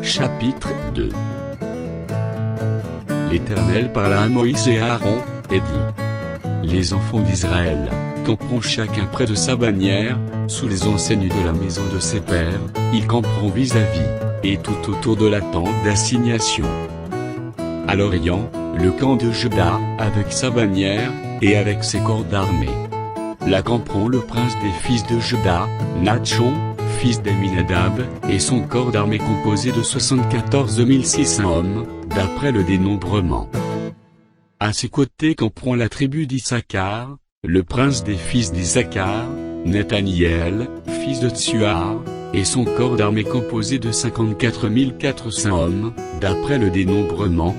Chapitre 2. L'Éternel parla à Moïse et à Aaron, et dit: Les enfants d'Israël camperont chacun près de sa bannière, sous les enseignes de la maison de ses pères, ils camperont vis-à-vis, et tout autour de la tente d'assignation. À l'Orient, le camp de Juda, avec sa bannière, et avec ses corps d'armée. Là camperont le prince des fils de Juda, Natchon, fils d'Aminadab, et son corps d'armée composé de 74 600 hommes, d'après le dénombrement. À ses côtés camperont la tribu d'Issachar, le prince des fils d'Issachar, Nathaniel, fils de Tsuar, et son corps d'armée composé de 54 400 hommes, d'après le dénombrement.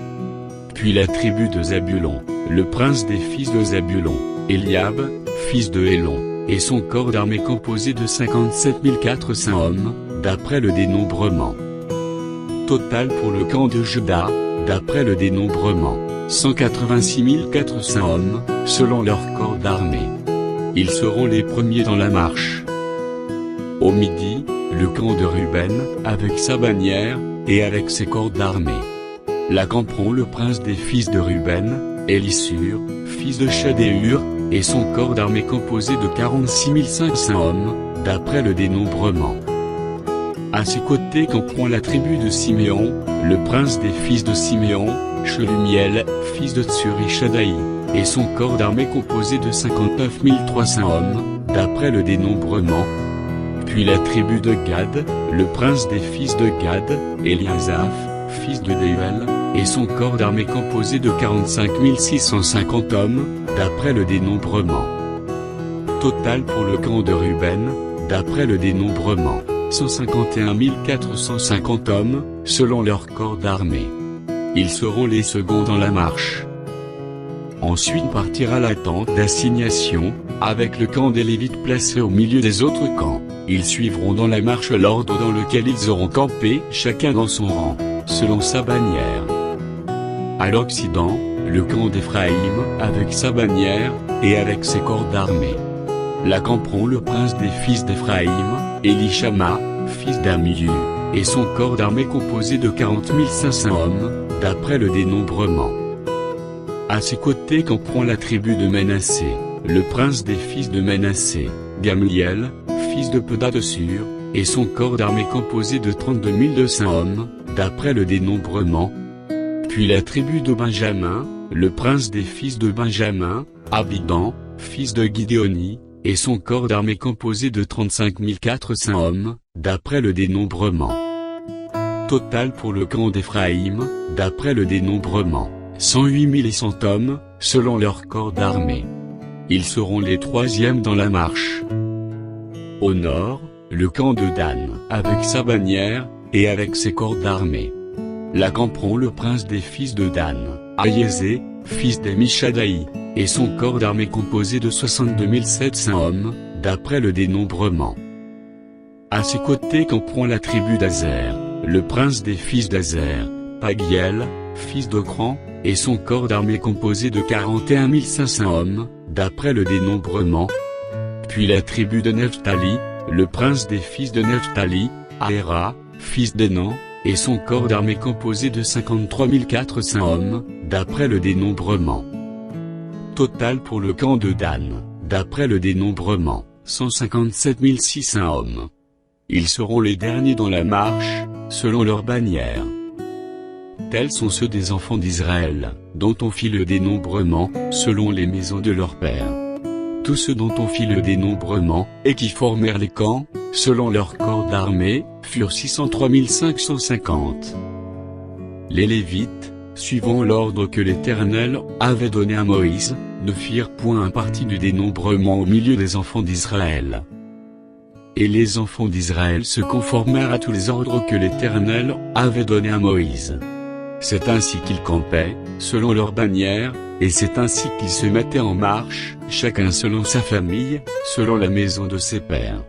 Puis la tribu de Zabulon, le prince des fils de Zabulon, Eliab, fils de Hélon, et son corps d'armée composé de 57 400 hommes, d'après le dénombrement. Total pour le camp de Juda, d'après le dénombrement, 186 400 hommes, selon leur corps d'armée. Ils seront les premiers dans la marche. Au midi, le camp de Ruben, avec sa bannière, et avec ses corps d'armée. Là camperont le prince des fils de Ruben, Élissur, fils de Shadéur, et son corps d'armée composé de 46 500 hommes, d'après le dénombrement. À ses côtés camperont la tribu de Siméon, le prince des fils de Siméon, Shelumiel, fils de Tsurishadaï, et son corps d'armée composé de 59 300 hommes, d'après le dénombrement. Puis la tribu de Gad, le prince des fils de Gad, Eliasaph, fils de Deuel, et son corps d'armée composé de 45 650 hommes, d'après le dénombrement. Total pour le camp de Ruben, d'après le dénombrement, 151 450 hommes, selon leur corps d'armée. Ils seront les seconds dans la marche. Ensuite partira la tente d'assignation, avec le camp des Lévites placé au milieu des autres camps. Ils suivront dans la marche l'ordre dans lequel ils auront campé, chacun dans son rang, selon sa bannière. À l'Occident, le camp d'Éphraïm, avec sa bannière, et avec ses corps d'armée. Là camperont le prince des fils d'Éphraïm, Élishama, fils d'Ammiu, et son corps d'armée composé de 40 500 hommes, d'après le dénombrement. À ses côtés camperont la tribu de Manassé, le prince des fils de Manassé, Gamliel, fils de Pedasur, et son corps d'armée composé de 32 200 hommes, d'après le dénombrement. Puis la tribu de Benjamin, le prince des fils de Benjamin, Abidan, fils de Gidéoni, et son corps d'armée composé de 35 400 hommes, d'après le dénombrement. Total pour le camp d'Éphraïm, d'après le dénombrement, 108 100 hommes, selon leur corps d'armée. Ils seront les troisièmes dans la marche. Au nord, le camp de Dan, avec sa bannière, et avec ses corps d'armée. Là camperont le prince des fils de Dan, Ahiezé, fils d'Amishadaï, et son corps d'armée composé de 62 700 hommes, d'après le dénombrement. À ses côtés camperont la tribu d'Azer, le prince des fils d'Azer, Pagiel, fils d'Ocran, et son corps d'armée composé de 41 500 hommes, d'après le dénombrement. Puis la tribu de Nephtali, le prince des fils de Nephtali, Aéra, fils d'Énan, et son corps d'armée composé de 53 400 hommes, d'après le dénombrement. Total pour le camp de Dan, d'après le dénombrement, 157 600 hommes. Ils seront les derniers dans la marche, selon leur bannière. Tels sont ceux des enfants d'Israël, dont on fit le dénombrement, selon les maisons de leurs pères. Tous ceux dont on fit le dénombrement, et qui formèrent les camps, selon leur corps d'armée, furent 603 550. Les Lévites, suivant l'ordre que l'Éternel avait donné à Moïse, ne firent point un parti du dénombrement au milieu des enfants d'Israël. Et les enfants d'Israël se conformèrent à tous les ordres que l'Éternel avait donnés à Moïse. C'est ainsi qu'ils campaient, selon leur bannière, et c'est ainsi qu'ils se mettaient en marche, chacun selon sa famille, selon la maison de ses pères.